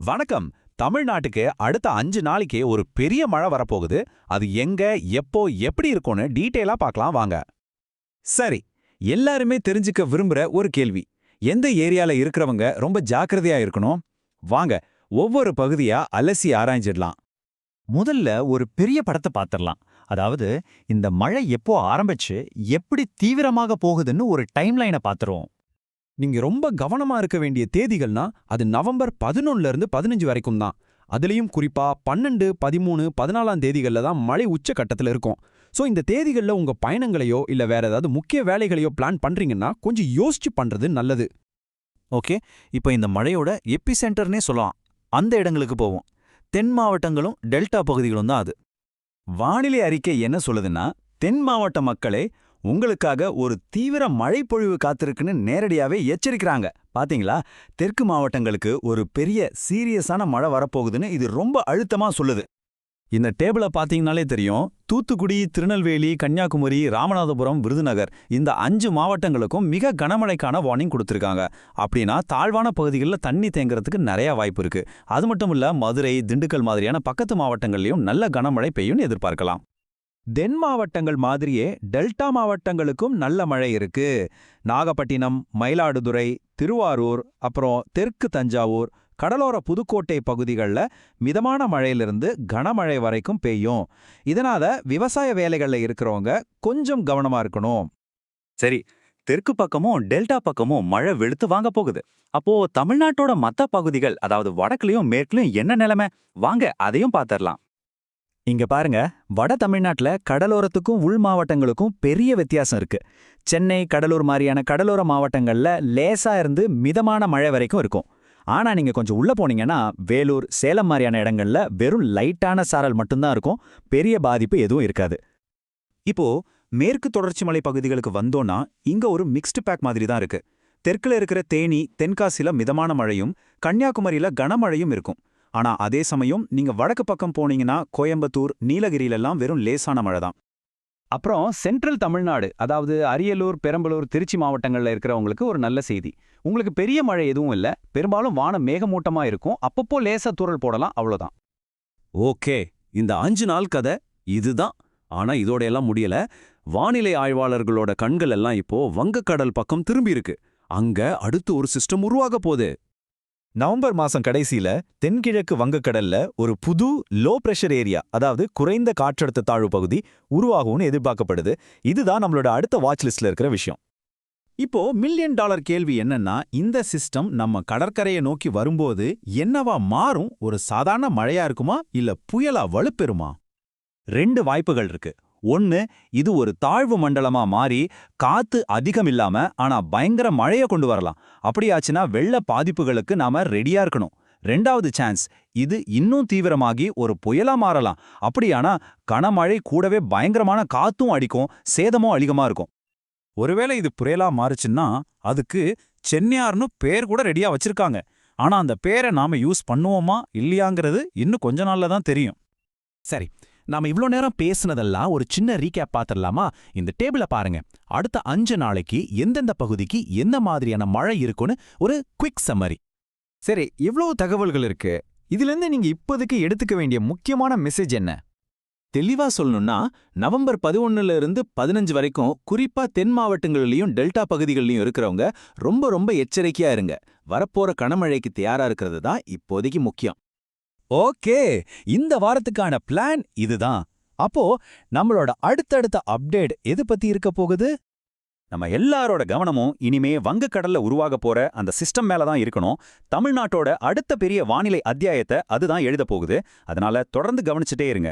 வணக்கம். தமிழ்நாட்டுக்கு அடுத்த 5 நாளைக்கு ஒரு பெரிய மழை வரப்போகுது. அது எங்க, எப்போ, எப்படி இருக்கும்னு டீட்டெயிலா பார்க்கலாம் வாங்க. சரி, எல்லாருமே தெரிஞ்சுக்க விரும்புற ஒரு கேள்வி. எந்த ஏரியால இருக்கிறவங்க ரொம்ப ஜாக்கிரதையா இருக்கணும்? வாங்க, ஒவ்வொரு பகுதியா அலசி ஆராய்ஞ்சிடலாம். முதல்ல ஒரு பெரிய படத்தை பார்த்துடலாம். அதாவது, இந்த மழை எப்போ ஆரம்பிச்சு எப்படி தீவிரமாக போகுதுன்னு ஒரு டைம்லைனை பார்த்துருவோம். நீங்க ரொம்ப கவனமா இருக்க வேண்டிய தேதிகள்னா அது நவம்பர் 11ல இருந்து 15 வரைக்கும் தான். அதுலயும் குறிப்பா 12, 13, 14ஆம் தேதிகள்ல தான் மழை உச்சக்கட்டத்துல இருக்கும். சோ இந்த தேதிகள்ல உங்க பயணங்களையோ இல்ல வேற ஏதாவது முக்கிய வேலைகளையோ பிளான் பண்றீங்கன்னா கொஞ்சம் யோசிச்சு பண்றது நல்லது. ஓகே, இப்போ இந்த மழையோட எபி சென்டர்னே சொல்லலாம். அந்த இடங்களுக்கு போவோம். தென் மாவட்டங்களும் டெல்டா பகுதிகளும் தான் அது. வானிலை அறிக்கை என்ன சொல்லுதுன்னா, தென் மாவட்ட மக்களே, உங்களுக்காக ஒரு தீவிர மழைப்பொழிவு காத்திருக்குன்னு நேரடியாவே எச்சரிக்கிறாங்க. பாத்தீங்களா, தெற்கு மாவட்டங்களுக்கு ஒரு பெரிய சீரியஸான மழை வரப்போகுதுன்னு இது ரொம்ப அழுத்தமா சொல்லுது. இந்த டேபிள பாத்தீங்கன்னாலே தெரியும். தூத்துக்குடி, திருநெல்வேலி, கன்னியாகுமரி, ராமநாதபுரம், விருதுநகர் இந்த 5 மாவட்டங்களுக்கும் மிக கனமழைக்கான வார்னிங் கொடுத்திருக்காங்க. அப்படின்னா தாழ்வான பகுதிகளில் தண்ணி தேங்குறதுக்கு நிறைய வாய்ப்பு இருக்கு. அது மட்டும் இல்ல, மதுரை, திண்டுக்கல் மாதிரியான பக்கத்து மாவட்டங்கள்லயும் நல்ல கனமழை பெய்யும்னு எதிர்பார்க்கலாம். தென் மாவட்டங்கள் மாதிரியே டெல்டா மாவட்டங்களுக்கும் நல்ல மழை இருக்கு. நாகப்பட்டினம், மயிலாடுதுறை, திருவாரூர், அப்புறம் தெற்கு தஞ்சாவூர், கடலோர புதுக்கோட்டை பகுதிகளில் மிதமான மழையிலிருந்து கனமழை வரைக்கும் பெய்யும். இதனால விவசாய வேலைகள்ல இருக்கிறவங்க கொஞ்சம் கவனமா இருக்கணும். சரி, தெற்கு பக்கமும் டெல்டா பக்கமும் மழை வெளுத்து வாங்க போகுது. அப்போ தமிழ்நாட்டோட மத்த பகுதிகள், அதாவது வடக்குலயும் மேற்குலயும் என்ன நிலைமை? வாங்க அதையும் பாத்திரலாம். இங்க பாருங்க, வட தமிழ்நாட்டுல கடலோரத்துக்கும் உள் மாவட்டங்களுக்கும் பெரிய வித்தியாசம் இருக்கு. சென்னை, கடலூர் மாதிரியான கடலோர மாவட்டங்கள்ல லேசா இருந்து மிதமான மழை வரைக்கும் இருக்கும். ஆனா நீங்க கொஞ்சம் உள்ள போனீங்கன்னா வேலூர், சேலம் மாதிரியான இடங்கள்ல வெறும் லைட்டான சாரல் மட்டும்தான் இருக்கும். பெரிய பாதிப்பு எதுவும் இருக்காது. இப்போ மேற்கு தொடர்ச்சி மலை பகுதிகளுக்கு வந்தோம்னா இங்க ஒரு மிக்ஸ்டு பேக் மாதிரி தான் இருக்கு. தெற்குல இருக்கிற தேனி, தென்காசில மிதமான மழையும், கன்னியாகுமரியில கனமழையும் இருக்கும். ஆனா அதே சமயம் நீங்க வடக்கு பக்கம் போனீங்கன்னா கோயம்புத்தூர், நீலகிரியிலெல்லாம் வெறும் லேசான மழை தான். அப்புறம் சென்ட்ரல் தமிழ்நாடு, அதாவது அரியலூர், பெரம்பலூர், திருச்சி மாவட்டங்கள்ல இருக்கிறவங்களுக்கு ஒரு நல்ல செய்தி. உங்களுக்கு பெரிய மழை எதுவும் இல்ல. பெரும்பாலும் வானம் மேகமூட்டமா இருக்கும். அப்பப்போ லேசா தூறல் போடலாம், அவ்வளவுதான். ஓகே, இந்த 5 நாள் கதை இதுதான். ஆனா இதோட எல்லாம் முடியல. வானிலை ஆய்வாளர்களோட கண்கள் எல்லாம் இப்போ வங்கக்கடல் பக்கம் திரும்பி இருக்கு. அங்க அடுத்து ஒரு சிஸ்டம் உருவாக போகுது. நவம்பர் மாசம் கடைசியில தென்கிழக்கு வங்கக்கடல்ல ஒரு புது லோ பிரஷர் ஏரியா, அதாவது குறைந்த காற்றழுத்த தாழ்வு பகுதி உருவாகும்னு எதிர்பார்க்கப்படுது. இதுதான் நம்மளோட அடுத்த வாட்ச் லிஸ்ட்ல இருக்கிற விஷயம். இப்போ மில்லியன் டாலர் கேள்வி என்னன்னா, இந்த சிஸ்டம் நம்ம கடற்கரையை நோக்கி வரும்போது என்னவா மாறும்? ஒரு சாதாரண மழையா இருக்குமா இல்ல புயலா வலுப்பெறுமா? 2 வாய்ப்புகள் இருக்கு. ஒன்னு, இது ஒரு தாழ்வு மண்டலமா மாறி காத்து அதிகம் இல்லாம ஆனா பயங்கர மழைய கொண்டு வரலாம். அப்படியாச்சுன்னா வெள்ள பாதிப்புகளுக்கு நாம ரெடியா இருக்கணும். 2வது சான்ஸ், இது இன்னும் தீவிரமாகி ஒரு புயலா மாறலாம். அப்படியானா கனமழை கூடவே பயங்கரமான காத்தும் அடிக்கும், சேதமும் அதிகமா இருக்கும். ஒருவேளை இது புயலா மாறுச்சுன்னா அதுக்கு சென்னையார்னு பேர் கூட ரெடியா வச்சிருக்காங்க. ஆனா அந்த பேரை நாம யூஸ் பண்ணுவோமா இல்லையாங்கிறது இன்னும் கொஞ்ச நாள்ல தான் தெரியும். சரி, நாம இவ்ளோ நேரம் பேசுனதெல்லாம் ஒரு சின்ன ரீகேப் பாத்திரலாமா? இந்த டேபிள பாருங்க. அடுத்த 5 நாளைக்கு எந்தெந்த பகுதிக்கு என்ன மாதிரியான மழை இருக்குன்னு ஒரு குவிக் சம்மரி. சரி, இவ்வளவு தகவல்கள் இருக்கு. இதிலிருந்து நீங்க இப்போதைக்கு எடுத்துக்க வேண்டிய முக்கியமான மெசேஜ் என்ன? தெளிவா சொல்லணும்னா, நவம்பர் 11ல இருந்து 15 வரைக்கும் குறிப்பா தென் மாவட்டங்கள்லயும் டெல்டா பகுதிகளிலும் இருக்கிறவங்க ரொம்ப ரொம்ப எச்சரிக்கையா இருங்க. வரப்போற கனமழைக்கு தயாரா இருக்கிறது தான் இப்போதைக்கு முக்கியம். ஓகே, இந்த வாரத்துக்கான பிளான் இதுதான். அப்போ நம்மளோட அடுத்தடுத்த அப்டேட் எது பத்தி இருக்க போகுது? நம்ம எல்லாரோட கவனமும் இனிமே வங்கக்கடல்ல உருவாக போற அந்த சிஸ்டம் மேல தான் இருக்கணும். தமிழ்நாட்டோட அடுத்த பெரிய வானிலை அத்தியாயத்தை அதுதான் எழுத போகுது. அதனால தொடர்ந்து கவனிச்சுட்டே இருங்க.